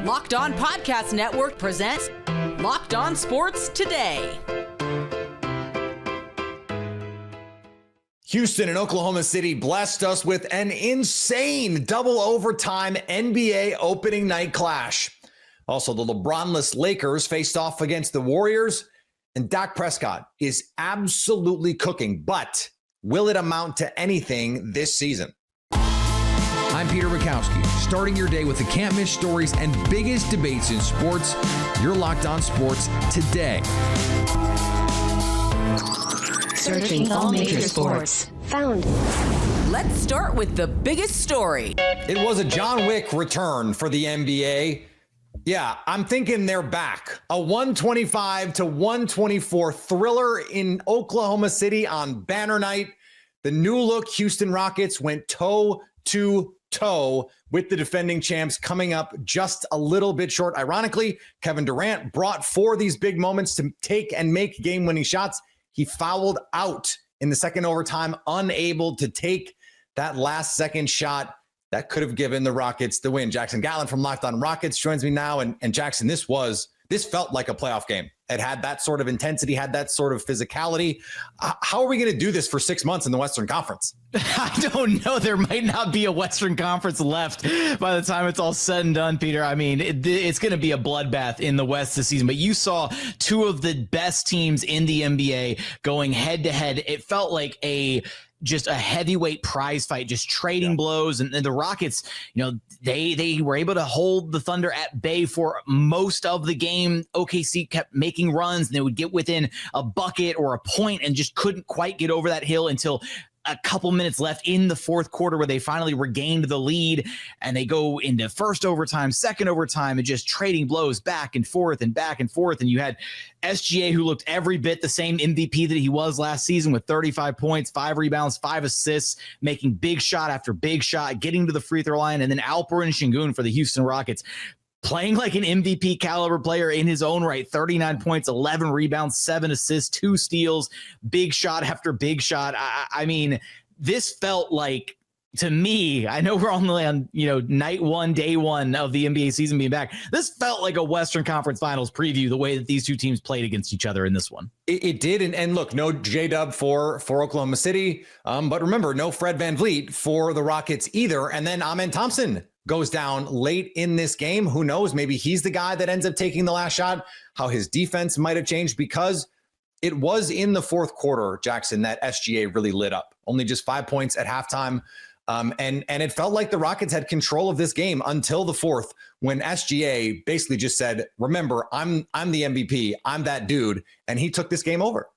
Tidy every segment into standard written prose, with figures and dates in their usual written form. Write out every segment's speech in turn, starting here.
Locked On Podcast Network presents Locked On Sports Today. Houston and Oklahoma City blessed us with an insane double overtime NBA opening night clash. Also, the LeBron-less Lakers faced off against the Warriors, and Dak Prescott is absolutely cooking. But will it amount to anything this season? I'm Peter Bukowski, starting your day with the can't-miss stories and biggest debates in sports. You're Locked On Sports Today. Searching all major sports. Found. Let's start with the biggest story. It was a John Wick return for the NBA. Yeah, I'm thinking they're back. A 125-124 thriller in Oklahoma City on banner night. The new look Houston Rockets went toe-to-toe with the defending champs, coming up just a little bit short. Ironically, Kevin Durant brought for these big moments to take and make game-winning shots. He fouled out in the second overtime, unable to take that last second shot that could have given the Rockets the win. Jackson Gatlin from Locked On Rockets joins me now. And Jackson, this felt like a playoff game. It had that sort of intensity, had that sort of physicality. How are we going to do this for 6 months in the Western Conference? I don't know. There might not be a Western Conference left by the time it's all said and done, Peter. I mean, it's going to be a bloodbath in the West this season. But you saw two of the best teams in the NBA going head to head. It felt like just a heavyweight prize fight, just trading blows. And the Rockets, they were able to hold the Thunder at bay for most of the game. OKC kept making runs, and they would get within a bucket or a point and just couldn't quite get over that hill until a couple minutes left in the fourth quarter, where they finally regained the lead, and they go into first overtime, second overtime, and just trading blows back and forth and back and forth. And you had SGA, who looked every bit the same MVP that he was last season, with 35 points, 5 rebounds, 5 assists, making big shot after big shot, getting to the free throw line. And then Alperen Sengun for the Houston Rockets, playing like an MVP caliber player in his own right. 39 points, 11 rebounds, 7 assists, 2 steals, big shot after big shot. I mean, this felt like, to me, I know we're only on, night one, day one of the NBA season being back. This felt like a Western Conference Finals preview, the way that these two teams played against each other in this one. It did. And look, no J-Dub for Oklahoma City. But remember, no Fred VanVleet for the Rockets either. And then Amen Thompson goes down late in this game. Who knows? Maybe he's the guy that ends up taking the last shot. How his defense might have changed, because it was in the fourth quarter, Jackson, that SGA really lit up. Only just 5 points at halftime. And it felt like the Rockets had control of this game until the fourth, when SGA basically just said, remember, I'm the MVP. I'm that dude. And he took this game over.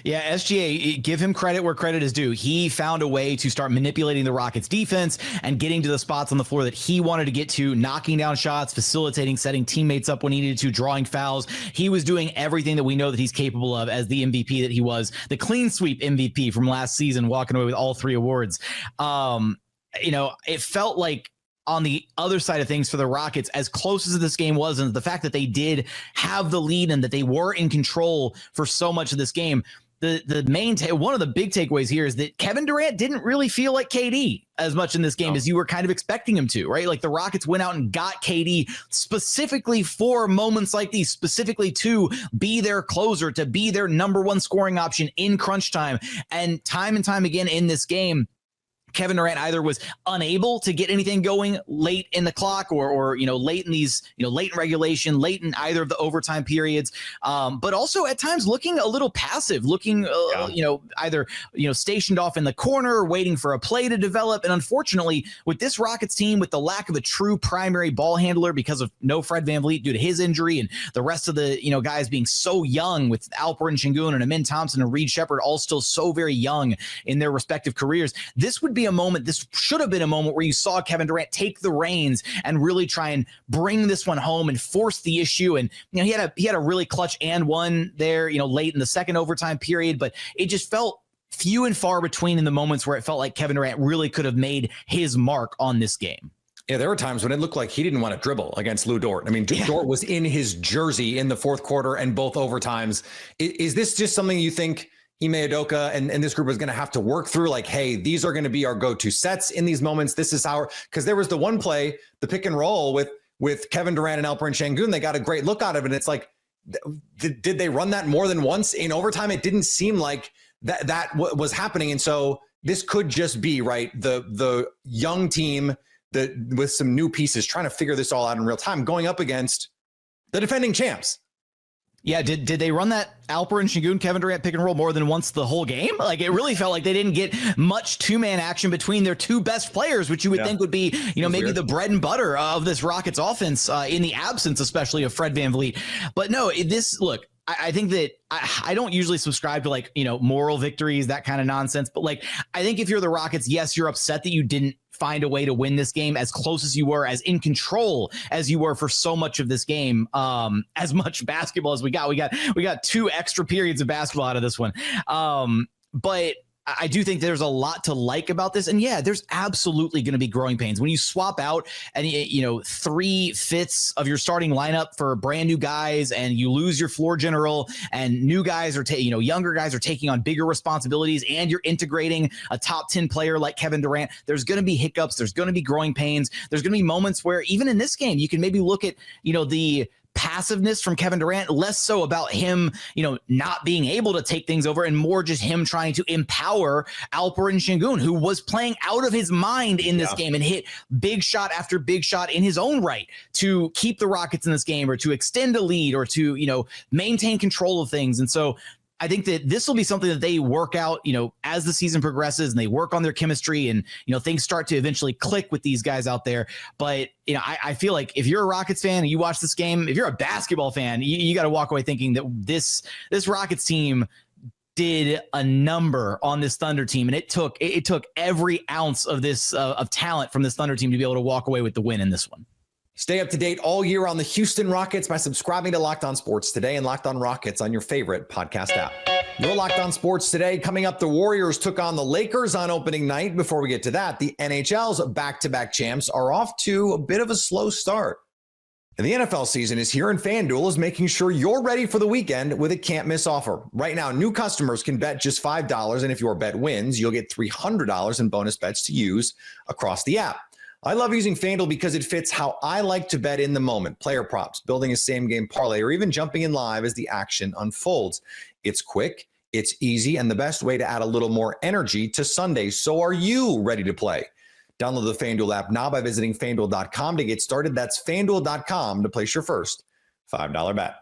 Yeah, SGA, give him credit where credit is due. He found a way to start manipulating the Rockets defense and getting to the spots on the floor that he wanted to get to, knocking down shots, facilitating, setting teammates up when he needed to, drawing fouls. He was doing everything that we know that he's capable of as the MVP that he was, the clean sweep MVP from last season, walking away with all 3 awards. It felt like, on the other side of things for the Rockets, as close as this game was, and the fact that they did have the lead and that they were in control for so much of this game, one of the big takeaways here is that Kevin Durant didn't really feel like KD as much in this game as you were kind of expecting him to, right? Like, the Rockets went out and got KD specifically for moments like these, specifically to be their closer, to be their number one scoring option in crunch time. And time again in this game, Kevin Durant either was unable to get anything going late in the clock or late in these, late in regulation, late in either of the overtime periods, but also at times looking a little passive, looking, either, stationed off in the corner, waiting for a play to develop. And unfortunately, with this Rockets team, with the lack of a true primary ball handler because of no Fred VanVleet due to his injury, and the rest of the, guys being so young, with Alperen Sengun and Amen Thompson and Reed Shepherd all still so very young in their respective careers, this should have been a moment where you saw Kevin Durant take the reins and really try and bring this one home and force the issue. And, he had a really clutch and one there, late in the second overtime period, but it just felt few and far between in the moments where it felt like Kevin Durant really could have made his mark on this game. Yeah, there were times when it looked like he didn't want to dribble against Lou Dort. I mean, Dort was in his jersey in the fourth quarter and both overtimes. Is this just something you think Ime Udoka and this group is going to have to work through? Like, hey, these are going to be our go-to sets in these moments. This is because there was the one play, the pick and roll with with Kevin Durant and Alperen Şengün. They got a great look out of it. And it's like, did they run that more than once in overtime? It didn't seem like that was happening. And so this could just be, right, the young team that with some new pieces trying to figure this all out in real time, going up against the defending champs. Yeah, did they run that Alperen Şengün, Kevin Durant pick and roll more than once the whole game? Like, it really felt like they didn't get much two-man action between their two best players, which you would think would be, maybe weird. The bread and butter of this Rockets offense in the absence, especially of Fred VanVleet. But no, look, I think that I don't usually subscribe to moral victories, that kind of nonsense. But I think if you're the Rockets, yes, you're upset that you didn't find a way to win this game as close as you were, as in control as you were for so much of this game, as much basketball as we got. We got 2 extra periods of basketball out of this one. But I do think there's a lot to like about this. And yeah, there's absolutely going to be growing pains when you swap out and 3/5 of your starting lineup for brand new guys, and you lose your floor general, and new guys are younger guys are taking on bigger responsibilities, and you're integrating a top 10 player like Kevin Durant. There's going to be hiccups. There's going to be growing pains. There's going to be moments where even in this game, you can maybe look at, the passiveness from Kevin Durant, less so about him, not being able to take things over, and more just him trying to empower Alperen Şengün, who was playing out of his mind in this game and hit big shot after big shot in his own right to keep the Rockets in this game, or to extend a lead, or to, maintain control of things. And so I think that this will be something that they work out, as the season progresses, and they work on their chemistry, and, things start to eventually click with these guys out there. But, I feel like if you're a Rockets fan and you watch this game, if you're a basketball fan, you got to walk away thinking that this Rockets team did a number on this Thunder team. And it took every ounce of this of talent from this Thunder team to be able to walk away with the win in this one. Stay up to date all year on the Houston Rockets by subscribing to Locked On Sports Today and Locked On Rockets on your favorite podcast app. Your Locked On Sports Today. Coming up, the Warriors took on the Lakers on opening night. Before we get to that, the NHL's back-to-back champs are off to a bit of a slow start. And the NFL season is here, and FanDuel is making sure you're ready for the weekend with a can't-miss offer. Right now, new customers can bet just $5, and if your bet wins, you'll get $300 in bonus bets to use across the app. I love using FanDuel because it fits how I like to bet in the moment. Player props, building a same-game parlay, or even jumping in live as the action unfolds. It's quick, it's easy, and the best way to add a little more energy to Sunday. So are you ready to play? Download the FanDuel app now by visiting FanDuel.com to get started. That's FanDuel.com to place your first $5 bet.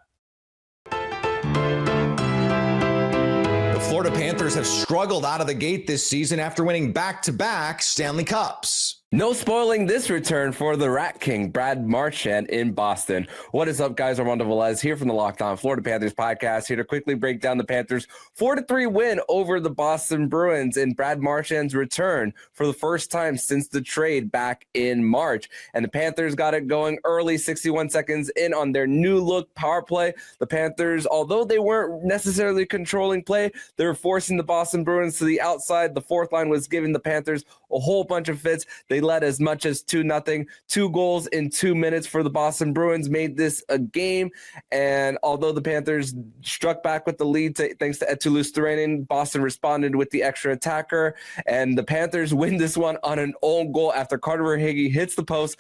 The Florida Panthers have struggled out of the gate this season after winning back-to-back Stanley Cups. No spoiling this return for the Rat King, Brad Marchand in Boston. What is up, guys? Armando Velez here from the Locked On Florida Panthers podcast, here to quickly break down the Panthers' 4-3 win over the Boston Bruins and Brad Marchand's return for the first time since the trade back in March. And the Panthers got it going early, 61 seconds in on their new look power play. The Panthers, although they weren't necessarily controlling play, they were forcing the Boston Bruins to the outside. The fourth line was giving the Panthers a whole bunch of fits. They led as much as 2-0. 2 goals in 2 minutes for the Boston Bruins made this a game. And although the Panthers struck back with the lead thanks to Eetu Luostarinen, Boston responded with the extra attacker. And the Panthers win this one on an own goal after Carter Verhaeghe hits the post.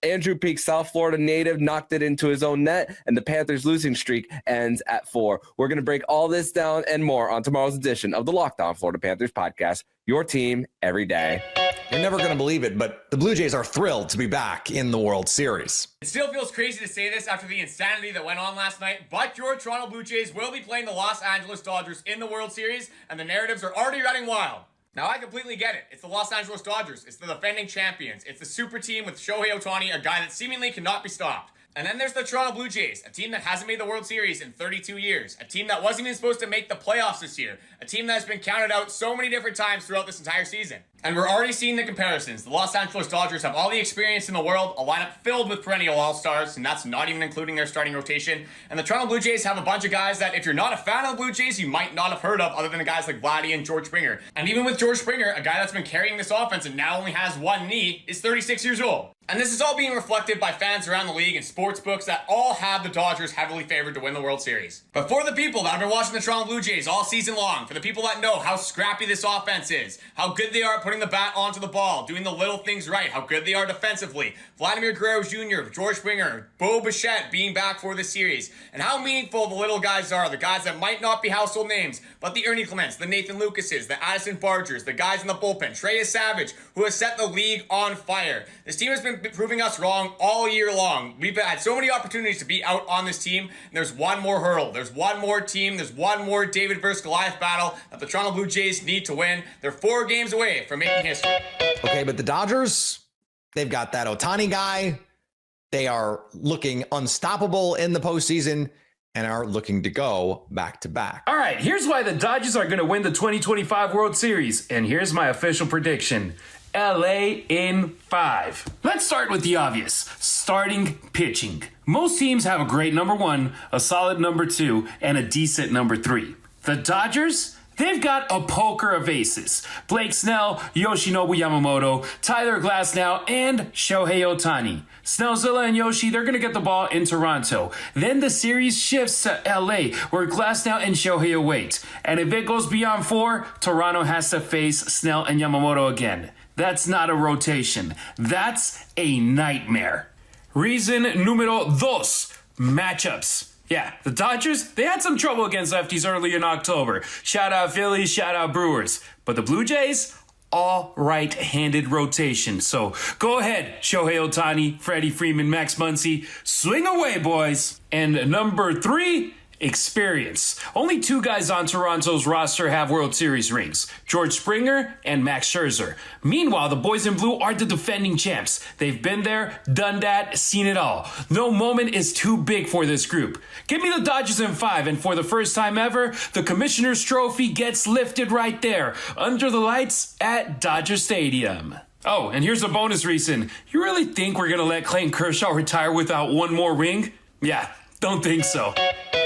Andrew Peak, South Florida native, knocked it into his own net. And the Panthers' losing streak ends at 4. We're going to break all this down and more on tomorrow's edition of the Locked On Florida Panthers podcast. Your team every day. You're never going to believe it, but the Blue Jays are thrilled to be back in the World Series. It still feels crazy to say this after the insanity that went on last night, but your Toronto Blue Jays will be playing the Los Angeles Dodgers in the World Series, and the narratives are already running wild. Now, I completely get it. It's the Los Angeles Dodgers. It's the defending champions. It's the super team with Shohei Ohtani, a guy that seemingly cannot be stopped. And then there's the Toronto Blue Jays, a team that hasn't made the World Series in 32 years, a team that wasn't even supposed to make the playoffs this year, a team that has been counted out so many different times throughout this entire season. And we're already seeing the comparisons. The Los Angeles Dodgers have all the experience in the world, a lineup filled with perennial all-stars, and that's not even including their starting rotation. And the Toronto Blue Jays have a bunch of guys that if you're not a fan of the Blue Jays, you might not have heard of, other than the guys like Vladdy and George Springer. And even with George Springer, a guy that's been carrying this offense and now only has one knee, is 36 years old. And this is all being reflected by fans around the league and sports books that all have the Dodgers heavily favored to win the World Series. But for the people that have been watching the Toronto Blue Jays all season long, for the people that know how scrappy this offense is, how good they are at putting the bat onto the ball, doing the little things right, how good they are defensively, Vladimir Guerrero Jr., George Springer, Bo Bichette being back for this series, and how meaningful the little guys are, the guys that might not be household names, but the Ernie Clements, the Nathan Lucases, the Addison Bargers, the guys in the bullpen, Trey Savage, who has set the league on fire. This team has been proving us wrong all year long. We've had so many opportunities to be out on this team, and there's one more hurdle. There's one more team. There's one more David versus Goliath battle that the Toronto Blue Jays need to win. They're 4 games away from making history. Okay, but the Dodgers, they've got that Ohtani guy. They are looking unstoppable in the postseason and are looking to go back to back. All right, here's why the Dodgers are going to win the 2025 World Series, and here's my official prediction. LA in 5. Let's start with the obvious. Starting pitching. Most teams have a great number 1, a solid number 2, and a decent number 3. The Dodgers? They've got a poker of aces. Blake Snell, Yoshinobu Yamamoto, Tyler Glasnow, and Shohei Ohtani. Snellzilla and Yoshi, they're going to get the ball in Toronto. Then the series shifts to LA, where Glasnow and Shohei await. And if it goes beyond 4, Toronto has to face Snell and Yamamoto again. That's not a rotation. That's a nightmare. Reason numero 2, matchups. Yeah, the Dodgers, they had some trouble against lefties early in October. Shout out Phillies, shout out Brewers. But the Blue Jays, all right-handed rotation. So go ahead, Shohei Ohtani, Freddie Freeman, Max Muncy. Swing away, boys. And number 3, experience. Only 2 guys on Toronto's roster have World Series rings, George Springer and Max Scherzer. Meanwhile, the boys in blue are the defending champs. They've been there, done that, seen it all. No moment is too big for this group. Give me the Dodgers in 5, and for the first time ever, the Commissioner's Trophy gets lifted right there, under the lights at Dodger Stadium. Oh, and here's a bonus reason. You really think we're going to let Clayton Kershaw retire without one more ring? Yeah, don't think so.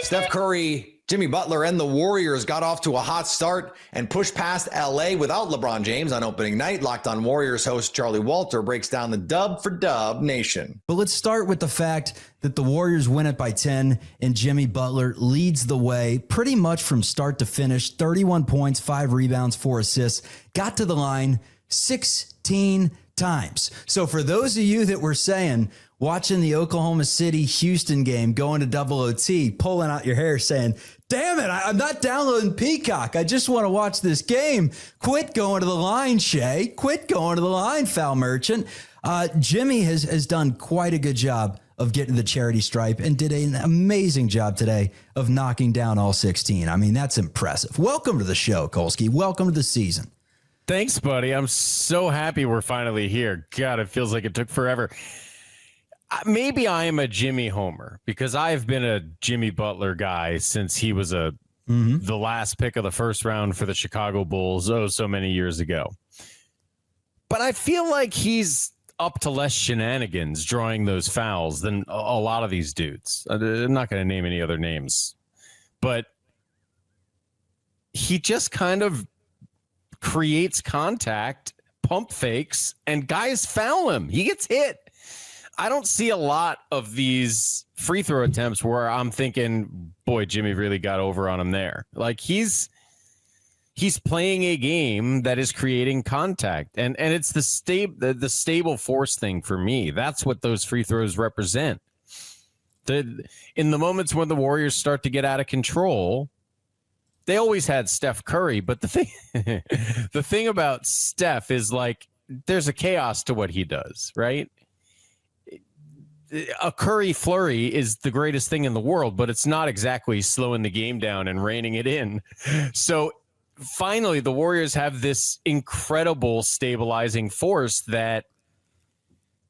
Steph Curry, Jimmy Butler, and the Warriors got off to a hot start and pushed past LA without LeBron James on opening night. Locked On Warriors host Charlie Walter breaks down the dub for Dub Nation. But let's start with the fact that the Warriors win it by 10 and Jimmy Butler leads the way pretty much from start to finish. 31 points, 5 rebounds, 4 assists. Got to the line 16 times. So for those of you that were saying, watching the Oklahoma City Houston game, going to double OT, pulling out your hair saying, damn it, I'm not downloading Peacock. I just want to watch this game. Quit going to the line, Shay. Quit going to the line, foul merchant. Jimmy has done quite a good job of getting the charity stripe and did an amazing job today of knocking down all 16. I mean, that's impressive. Welcome to the show, Kolsky. Welcome to the season. Thanks, buddy. I'm so happy we're finally here. God, it feels like it took forever. Maybe I am a Jimmy homer because I've been a Jimmy Butler guy since he was the last pick of the first round for the Chicago Bulls so many years ago. But I feel like he's up to less shenanigans drawing those fouls than a lot of these dudes. I'm not going to name any other names, but he just kind of creates contact, pump fakes, and guys foul him. He gets hit. I don't see a lot of these free throw attempts where I'm thinking, boy, Jimmy really got over on him there. Like he's playing a game that is creating contact, and it's the stable force thing for me. That's what those free throws represent. In the moments when the Warriors start to get out of control, they always had Steph Curry, but the thing about Steph is like there's a chaos to what he does, right? A Curry flurry is the greatest thing in the world, but it's not exactly slowing the game down and reining it in. So finally, the Warriors have this incredible stabilizing force that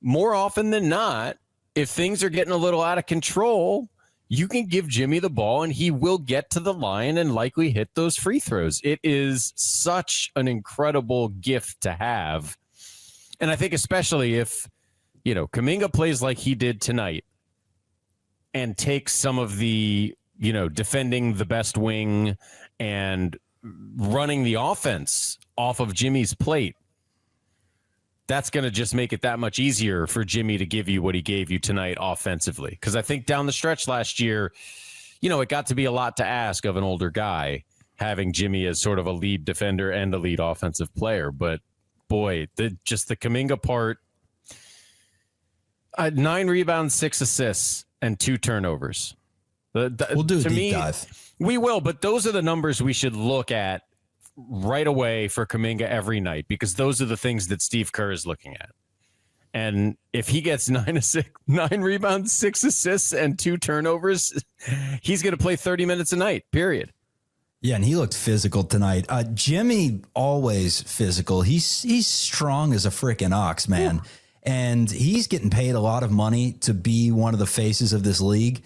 more often than not, if things are getting a little out of control, you can give Jimmy the ball and he will get to the line and likely hit those free throws. It is such an incredible gift to have. And I think especially if, Kuminga plays like he did tonight and takes some of the, defending the best wing and running the offense off of Jimmy's plate. that's going to just make it that much easier for Jimmy to give you what he gave you tonight offensively. Because I think down the stretch last year, it got to be a lot to ask of an older guy, having Jimmy as sort of a lead defender and a lead offensive player. But boy, the Kuminga part, 9 rebounds, 6 assists, and 2 turnovers. We'll do a deep dive. We will, but those are the numbers we should look at right away for Kuminga every night, because those are the things that Steve Kerr is looking at. And if he gets 9 rebounds, 6 assists, and 2 turnovers, he's going to play 30 minutes a night, period. Yeah, and he looked physical tonight. Jimmy, always physical. He's strong as a freaking ox, man. Ooh. And he's getting paid a lot of money to be one of the faces of this league.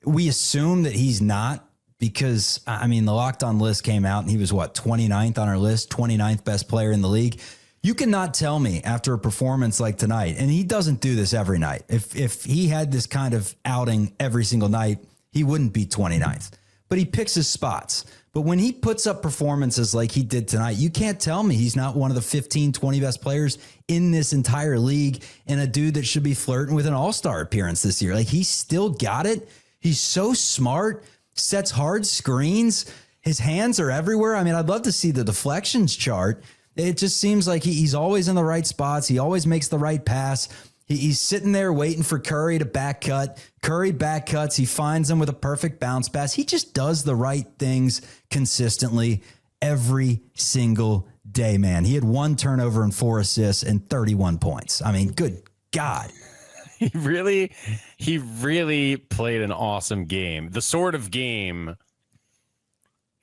We assume that he's not, because, the Locked On list came out and he was, 29th on our list, 29th best player in the league. You cannot tell me after a performance like tonight, and he doesn't do this every night. If he had this kind of outing every single night, he wouldn't be 29th. But he picks his spots. But when he puts up performances like he did tonight, you can't tell me he's not one of the 15, 20 best players in this entire league, and a dude that should be flirting with an all-star appearance this year. Like, he's still got it. He's so smart, sets hard screens. His hands are everywhere. I'd love to see the deflections chart. It just seems like he's always in the right spots. He always makes the right pass. He's sitting there waiting for Curry to back cut. Curry back cuts. He finds him with a perfect bounce pass. He just does the right things consistently every single day, man. He had 1 turnover and 4 assists and 31 points. Good God. He really played an awesome game. The sort of game,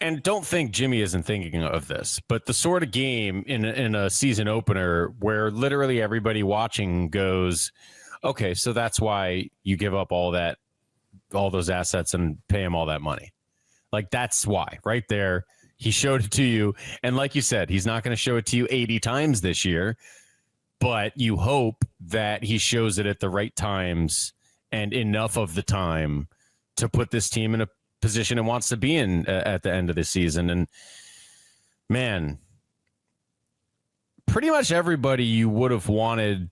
and don't think Jimmy isn't thinking of this, but the sort of game in a season opener where literally everybody watching goes, okay, so that's why you give up all those assets and pay him all that money. Like, that's why right there. He showed it to you. And like you said, he's not going to show it to you 80 times this year, but you hope that he shows it at the right times and enough of the time to put this team in a position it wants to be in at the end of the season. And man, pretty much everybody you would have wanted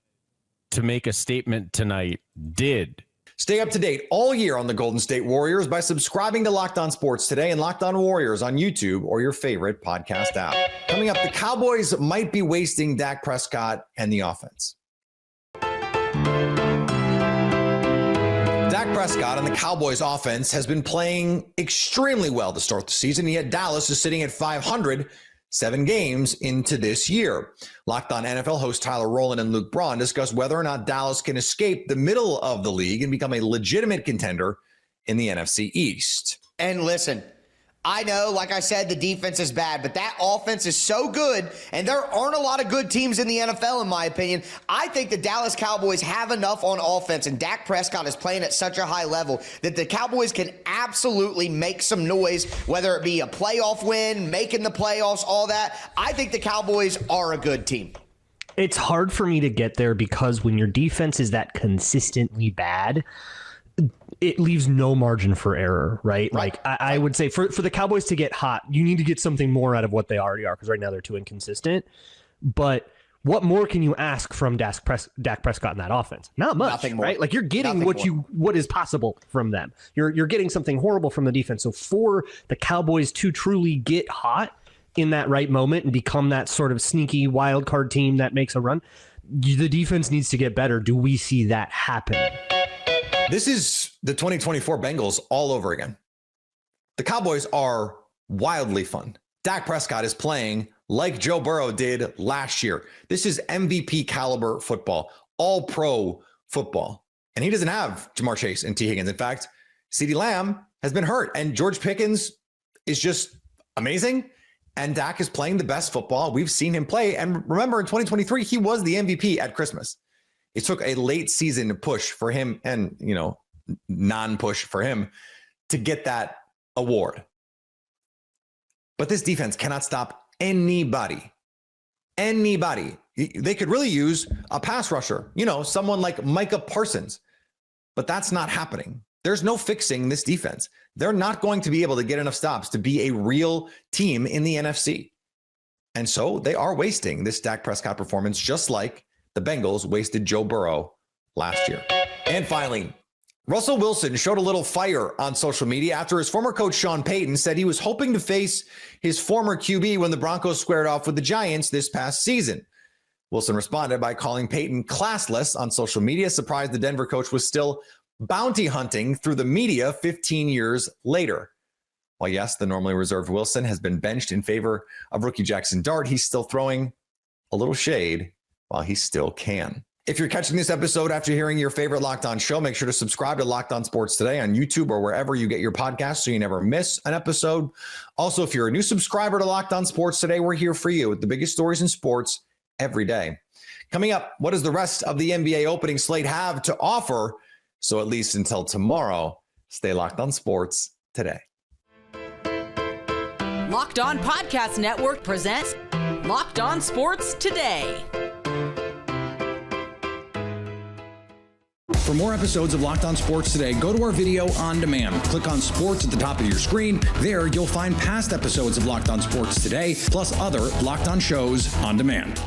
to make a statement tonight did. Stay up to date all year on the Golden State Warriors by subscribing to Locked On Sports Today and Locked On Warriors on YouTube or your favorite podcast app. Coming up, the Cowboys might be wasting Dak Prescott and the offense. Dak Prescott and the Cowboys offense has been playing extremely well to start the season, yet Dallas is sitting at 500, 7 games into this year. Locked On NFL host Tyler Rowland and Luke Braun discuss whether or not Dallas can escape the middle of the league and become a legitimate contender in the NFC East. And listen, I know, like I said, the defense is bad, but that offense is so good, and there aren't a lot of good teams in the NFL, in my opinion. I think the Dallas Cowboys have enough on offense, and Dak Prescott is playing at such a high level that the Cowboys can absolutely make some noise, whether it be a playoff win, making the playoffs, all that. I think the Cowboys are a good team. It's hard for me to get there because when your defense is that consistently bad, it leaves no margin for error, right? Like I would say for the Cowboys to get hot, you need to get something more out of what they already are, because right now they're too inconsistent. But what more can you ask from Dak Prescott in that offense? Not much, Nothing more. right? Like, you're getting what is possible from them. You're getting something horrible from the defense. So for the Cowboys to truly get hot in that right moment and become that sort of sneaky wild card team that makes a run, the defense needs to get better. Do we see that happen? This is the 2024 Bengals all over again. The Cowboys are wildly fun. Dak Prescott is playing like Joe Burrow did last year. This is MVP caliber football, all pro football. And he doesn't have Jamar Chase and T. Higgins. In fact, CeeDee Lamb has been hurt, and George Pickens is just amazing. And Dak is playing the best football we've seen him play. And remember, in 2023, he was the MVP at Christmas. It took a late season push for him and, non-push for him to get that award. But this defense cannot stop anybody. Anybody. They could really use a pass rusher, someone like Micah Parsons. But that's not happening. There's no fixing this defense. They're not going to be able to get enough stops to be a real team in the NFC. And so they are wasting this Dak Prescott performance, just like the Bengals wasted Joe Burrow last year. And finally, Russell Wilson showed a little fire on social media after his former coach Sean Payton said he was hoping to face his former QB when the Broncos squared off with the Giants this past season. Wilson responded by calling Payton classless on social media, surprised the Denver coach was still bounty hunting through the media 15 years later. While yes, the normally reserved Wilson has been benched in favor of rookie Jackson Dart, he's still throwing a little shade while he still can. If you're catching this episode after hearing your favorite Locked On show, make sure to subscribe to Locked On Sports Today on YouTube or wherever you get your podcasts so you never miss an episode. Also, if you're a new subscriber to Locked On Sports Today, we're here for you with the biggest stories in sports every day. Coming up, what does the rest of the NBA opening slate have to offer? So at least until tomorrow, stay locked on sports today. Locked On Podcast Network presents Locked On Sports Today. For more episodes of Locked On Sports Today, go to our video on demand. Click on sports at the top of your screen. There, you'll find past episodes of Locked On Sports Today, plus other Locked On shows on demand.